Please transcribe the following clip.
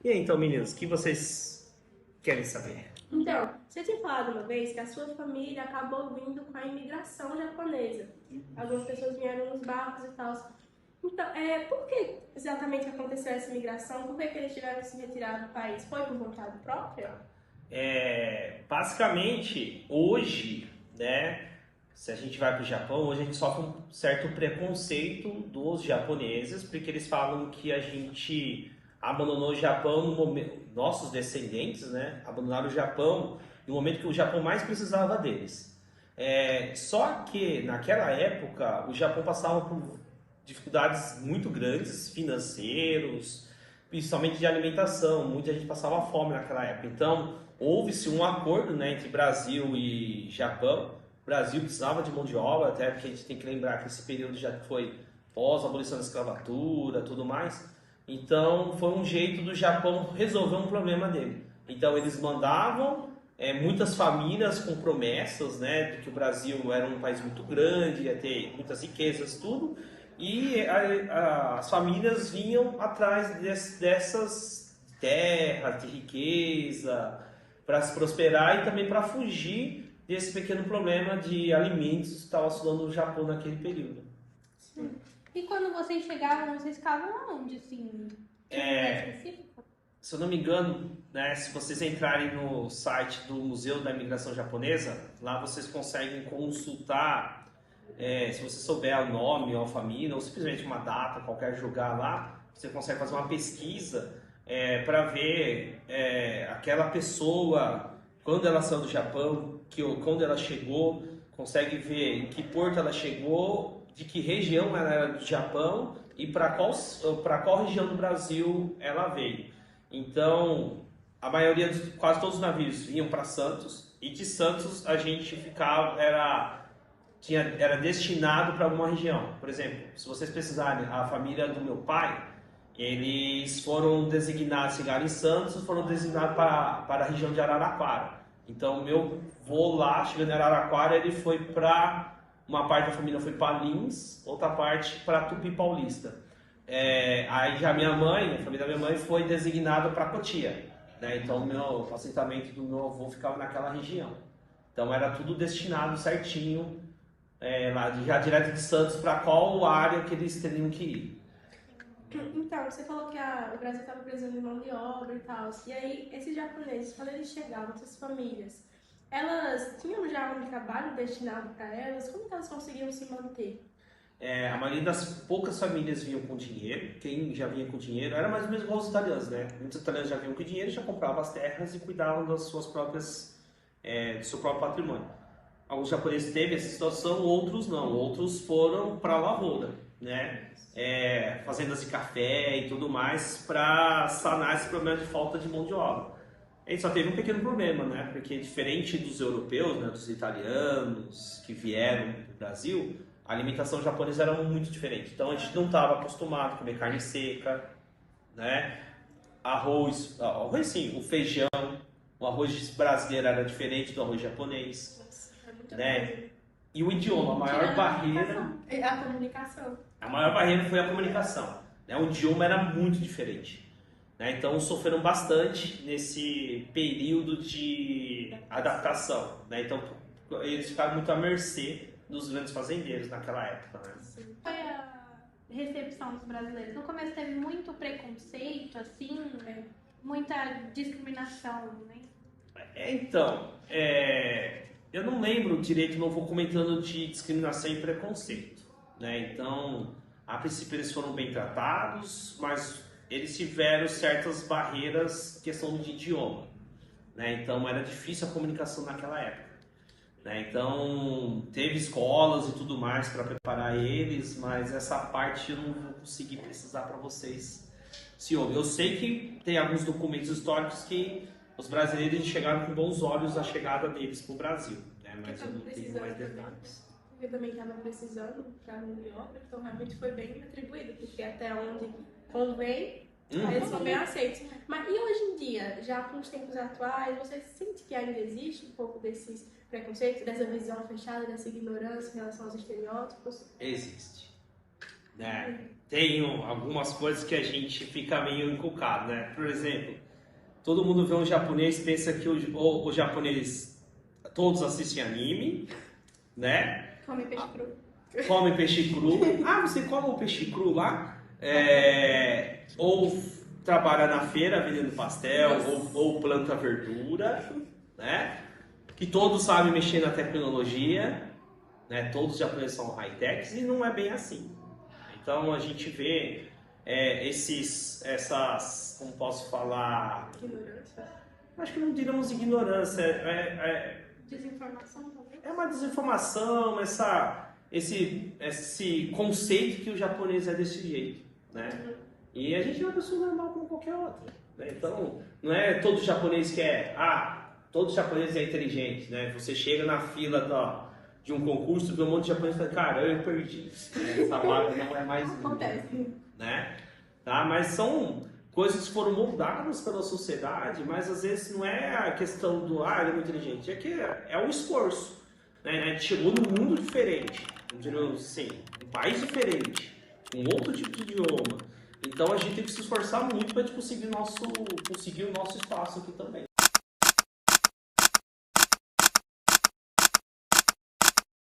E aí, então, meninos, o que vocês querem saber? Então, você tinha falado uma vez que a sua família acabou vindo com a imigração japonesa. Algumas pessoas vieram nos barcos e tal. Então, por que exatamente aconteceu essa imigração? Por que eles tiveram que se retirar do país? Foi por vontade própria? Basicamente, hoje, né, se a gente vai para o Japão, hoje a gente sofre um certo preconceito dos japoneses, porque eles falam que a gente abandonou o Japão no momento, nossos descendentes, né, abandonaram o Japão no momento que o Japão mais precisava deles. Só que naquela época o Japão passava por dificuldades muito grandes, financeiros, principalmente de alimentação. Muita gente passava fome naquela época. Então, houve-se um acordo, né, entre Brasil e Japão. O Brasil precisava de mão de obra, até porque a gente tem que lembrar que esse período já foi pós-abolição da escravatura, tudo mais. Então, foi um jeito do Japão resolver um problema dele. Então, eles mandavam muitas famílias com promessas, né, de que o Brasil era um país muito grande, ia ter muitas riquezas, tudo. E as famílias vinham atrás dessas terras de riqueza para se prosperar e também para fugir desse pequeno problema de alimentos que estava assolando o Japão naquele período. Sim. E quando vocês chegavam, vocês ficavam onde, assim? Tinha um lugar específico? Se eu não me engano, né, se vocês entrarem no site do Museu da Imigração Japonesa, lá vocês conseguem consultar. Se você souber o nome ou a família, ou simplesmente uma data, qualquer lugar lá, você consegue fazer uma pesquisa para ver aquela pessoa, quando ela saiu do Japão, quando ela chegou, consegue ver em que porto ela chegou, de que região ela era do Japão e para qual região do Brasil ela veio. Então, a maioria, quase todos os navios vinham para Santos, e de Santos a gente ficava, era destinado para alguma região. Por exemplo, se vocês precisarem, a família do meu pai, eles foram designados, chegaram em Santos, foram designados para a região de Araraquara. Então, meu vô lá, chegando em Araraquara, ele foi para... Uma parte da família foi para Lins, outra parte para Tupi Paulista. Aí já minha mãe, a família da minha mãe, foi designada para Cotia. Né? Então, o assentamento do meu avô ficava naquela região. Então, era tudo destinado certinho, já direto de Santos, para qual área que eles teriam que ir. Então, você falou que o Brasil estava precisando de mão de obra e tal. E aí, esses japoneses, quando eles chegavam, essas famílias, elas tinham já um trabalho destinado para elas? Como que elas conseguiam se manter? A maioria das poucas famílias vinham com dinheiro. Quem já vinha com dinheiro era mais ou menos igual os italianos, né? Muitos italianos já vinham com dinheiro, já compravam as terras e cuidavam das suas próprias, do seu próprio patrimônio. Alguns japoneses teve essa situação, outros não. Outros foram para a lavoura, né? Fazendas de café e tudo mais, para sanar esse problema de falta de mão de obra. A gente só teve um pequeno problema, né? Porque diferente dos europeus, né, dos italianos que vieram do Brasil, a alimentação japonesa era muito diferente. Então a gente não estava acostumado a comer carne seca, né? Arroz sim, o feijão, o arroz brasileiro era diferente do arroz japonês. Nossa, é muita Né? coisa. E o idioma, a maior barreira... A comunicação. A maior barreira foi a comunicação. Né? O idioma era muito diferente. Né? Então sofreram bastante nesse período de adaptação. Né? Então eles ficaram muito à mercê dos grandes fazendeiros naquela época. Né? Foi a recepção dos brasileiros? No começo teve muito preconceito, assim, muita discriminação, né? Eu não lembro direito, não vou comentando de discriminação e preconceito. Né? Então, a princípio eles foram bem tratados, mas eles tiveram certas barreiras, questão de idioma. Né? Então, era difícil a comunicação naquela época. Né? Então, teve escolas e tudo mais para preparar eles, mas essa parte eu não vou conseguir precisar para vocês se houve. Eu sei que tem alguns documentos históricos que os brasileiros chegaram com bons olhos a chegada deles para o Brasil, né? Mas eu não tenho mais detalhes. Eu também estava precisando para mão de obra, então realmente foi bem atribuído, porque até onde convém, eles são bem aceitos. Mas e hoje em dia, já com os tempos atuais, você sente que ainda existe um pouco desses preconceitos, dessa visão fechada, dessa ignorância em relação aos estereótipos? Existe. né? Tem algumas coisas que a gente fica meio encucado, né? Por exemplo, todo mundo vê um japonês e pensa que o japonês, todos assistem anime, né? Come peixe cru. Come peixe cru. Ah, você come o peixe cru lá? Ou trabalha na feira vendendo pastel, ou planta verdura, né? Que todos sabem mexer na tecnologia, né? Todos os japoneses são high-techs e não é bem assim. Então a gente vê essas, como posso falar? Ignorância. Acho que não diríamos ignorância, Desinformação também. é uma desinformação, esse conceito que o japonês é desse jeito, né? E a gente é uma pessoa normal como qualquer outra, né? Então, não é todo japonês que todo japonês é inteligente, né? Você chega na fila de um concurso, vê um monte de japonês e fala, cara, eu perdi, né? Essa vaga não é mais minha, Acontece. né? Tá? Mas são coisas que foram moldadas pela sociedade, mas às vezes não é a questão do, ele é muito inteligente, é que é o esforço, né? A gente chegou num mundo diferente, assim, um país diferente, um outro tipo de idioma. Então a gente tem que se esforçar muito para conseguir o nosso espaço aqui também.